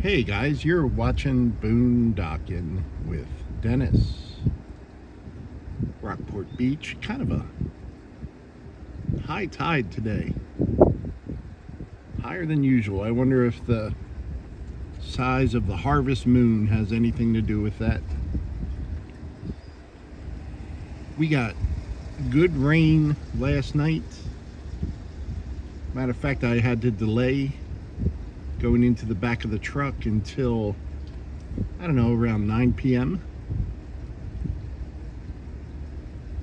Hey guys, you're watching Boondocking with Dennis. Rockport Beach, kind of a high tide today. Higher than usual. I wonder if the size of the harvest moon has anything to do with that. We got good rain last night. Matter of fact, I had to delay going into the back of the truck until, I don't know, around 9 p.m.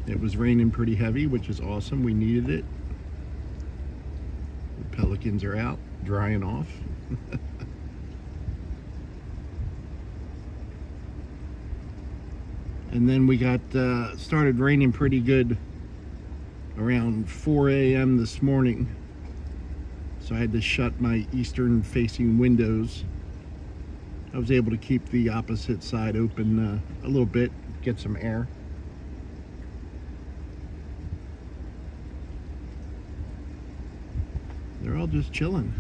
It was raining pretty heavy, which is awesome. We needed it. The pelicans are out, drying off. And then we got started raining pretty good around 4 a.m. this morning. So I had to shut my eastern facing windows. I was able to keep the opposite side open a little bit, get some air. They're all just chilling.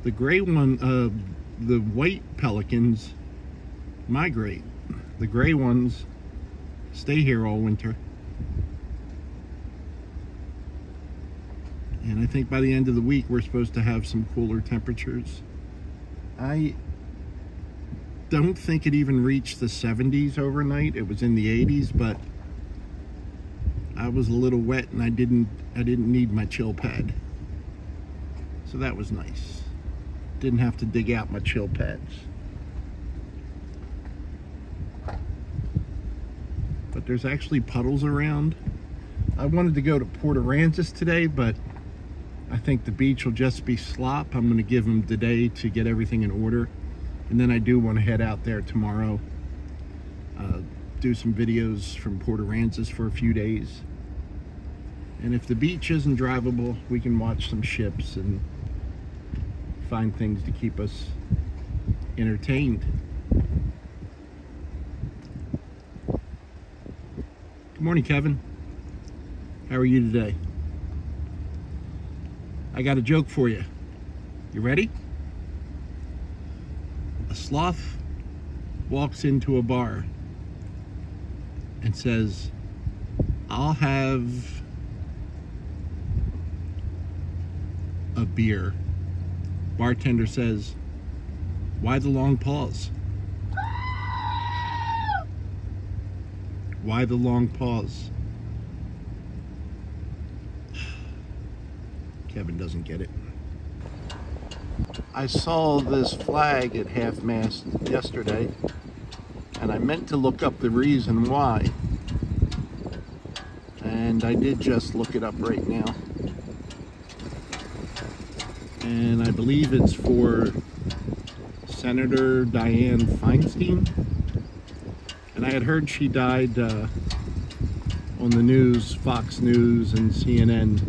The gray one, the white pelicans migrate. The gray ones stay here all winter. And I think by the end of the week, we're supposed to have some cooler temperatures. I don't think it even reached the 70s overnight. It was in the 80s, but I was a little wet and I didn't need my chill pad. So that was nice. Didn't have to dig out my chill pads. But there's actually puddles around. I wanted to go to Port Aransas today, but I think the beach will just be slop. I'm going to give them today to get everything in order. And then I do want to head out there tomorrow. Do some videos from Port Aransas for a few days. And if the beach isn't drivable, we can watch some ships and find things to keep us entertained. Good morning, Kevin. How are you today? I got a joke for you. You ready? A sloth walks into a bar and says, "I'll have a beer." Bartender says, "Why the long pause?" Why the long pause? Kevin doesn't get it. I saw this flag at half-mast yesterday, and I meant to look up the reason why. And I did just look it up right now. And I believe it's for Senator Dianne Feinstein. And I had heard she died on the news, Fox News and CNN,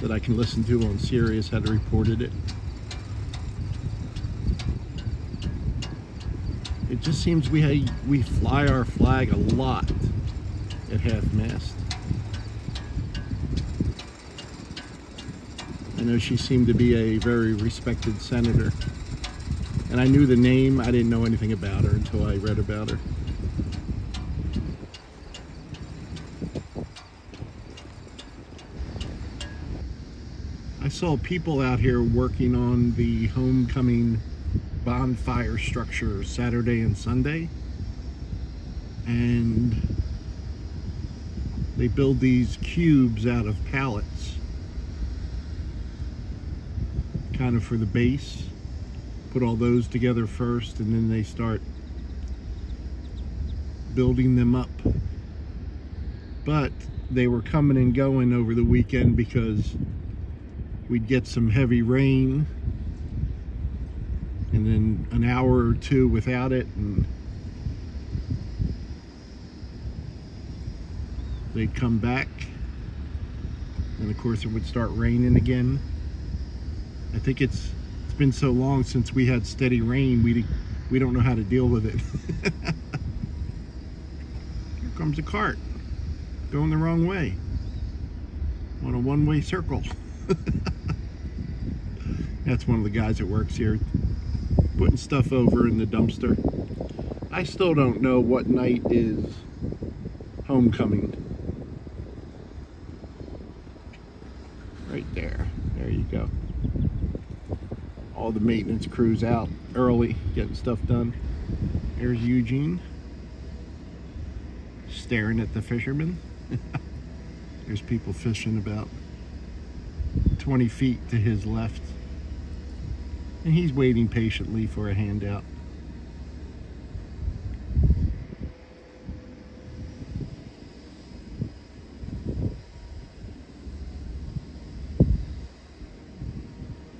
that I can listen to on Sirius had reported it. It just seems we fly our flag a lot at half-mast. I know she seemed to be a very respected senator. And I knew the name, I didn't know anything about her until I read about her. I saw people out here working on the homecoming bonfire structure Saturday and Sunday. And they build these cubes out of pallets, kind of for the base. Put all those together first, and then they start building them up. But they were coming and going over the weekend because we'd get some heavy rain and then an hour or two without it, and they'd come back, and of course it would start raining again. I think it's been so long since we had steady rain, we don't know how to deal with it. Here comes a cart going the wrong way on a one-way circle. That's one of the guys that works here, putting stuff over in the dumpster. I still don't know what night is homecoming. Right there. There you go. All the maintenance crews out early, getting stuff done. There's Eugene, staring at the fishermen. There's people fishing about 20 feet to his left. And he's waiting patiently for a handout.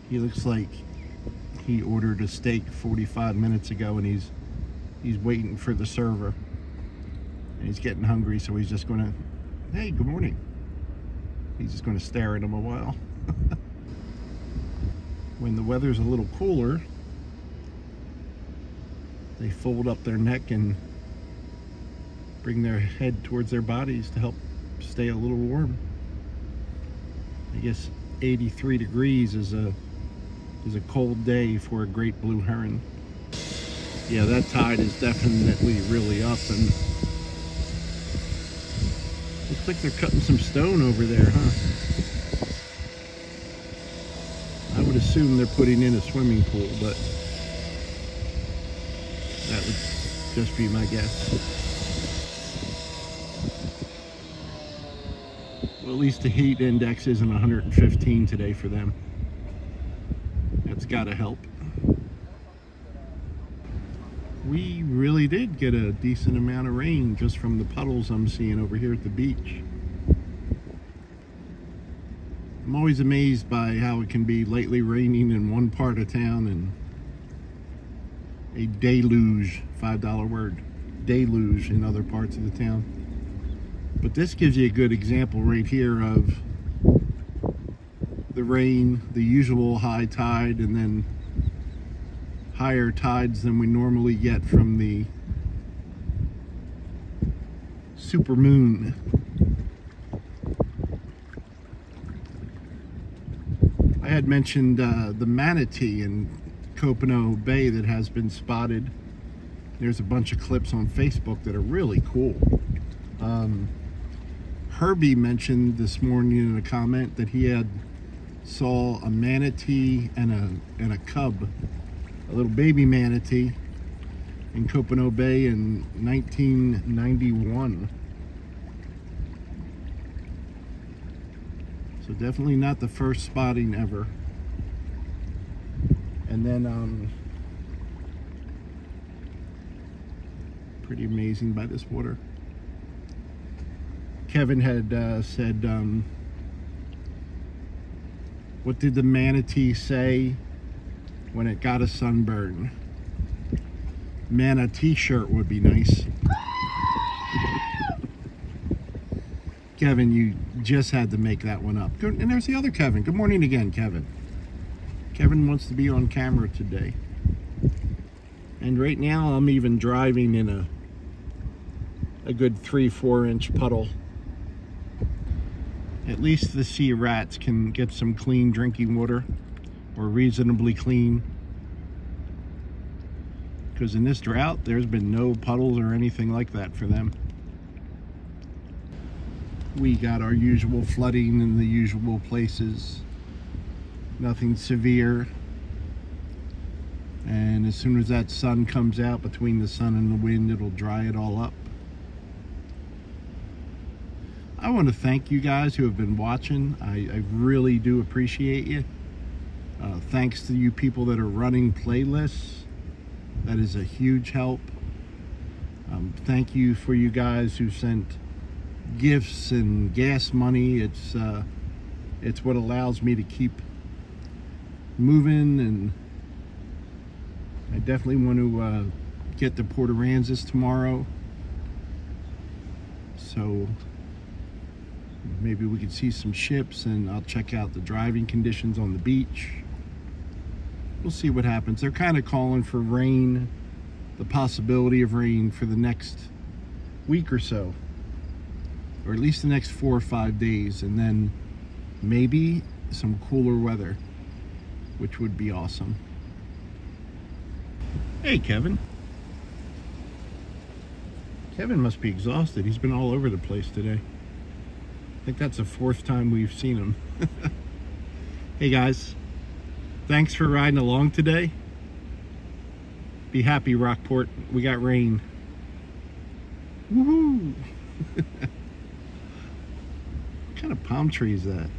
He looks like he ordered a steak 45 minutes ago and he's waiting for the server. And he's getting hungry, so he's just gonna, hey, good morning. He's just gonna stare at him a while. When the weather's a little cooler, they fold up their neck and bring their head towards their bodies to help stay a little warm. I guess 83 degrees is a cold day for a great blue heron. Yeah, that tide is definitely really up, and looks like they're cutting some stone over there, huh? I would assume they're putting in a swimming pool, but that would just be my guess. Well, at least the heat index isn't 115 today for them. That's gotta help. We really did get a decent amount of rain just from the puddles I'm seeing over here at the beach. I'm always amazed by how it can be lightly raining in one part of town and a deluge, $5 word, deluge in other parts of the town. But this gives you a good example right here of the rain, the usual high tide, and then higher tides than we normally get from the super moon. I had mentioned the manatee in Copano Bay that has been spotted. There's a bunch of clips on Facebook that are really cool. Herbie mentioned this morning in a comment that he had saw a manatee and a cub, a little baby manatee, in Copano Bay in 1991. So definitely not the first spotting ever. And then pretty amazing by this water. Kevin had said, what did the manatee say when it got a sunburn? Man, a t-shirt would be nice. Kevin, you just had to make that one up. Good. And there's the other Kevin. Good morning again, Kevin. Kevin wants to be on camera today. And right now I'm even driving in a good 3-4 inch puddle. At least the sea rats can get some clean drinking water, or reasonably clean. Because in this drought, there's been no puddles or anything like that for them. We got our usual flooding in the usual places. Nothing severe. And as soon as that sun comes out, between the sun and the wind, it'll dry it all up. I want to thank you guys who have been watching. I really do appreciate you. Thanks to you people that are running playlists. That is a huge help. Thank you for you guys who sent gifts and gas money. It's what allows me to keep moving, and I definitely want to get to Port Aransas tomorrow, so maybe we could see some ships, and I'll check out the driving conditions on the beach. We'll see what happens. They're kind of calling for rain, the possibility of rain for the next week or so, or at least the next 4 or 5 days, and then maybe some cooler weather. which would be awesome. Hey, Kevin. Kevin must be exhausted. He's been all over the place today. I think that's the 4th time we've seen him. Hey guys, thanks for riding along today. Be happy, Rockport. We got rain. Woohoo! What kind of palm tree is that?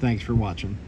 Thanks for watching.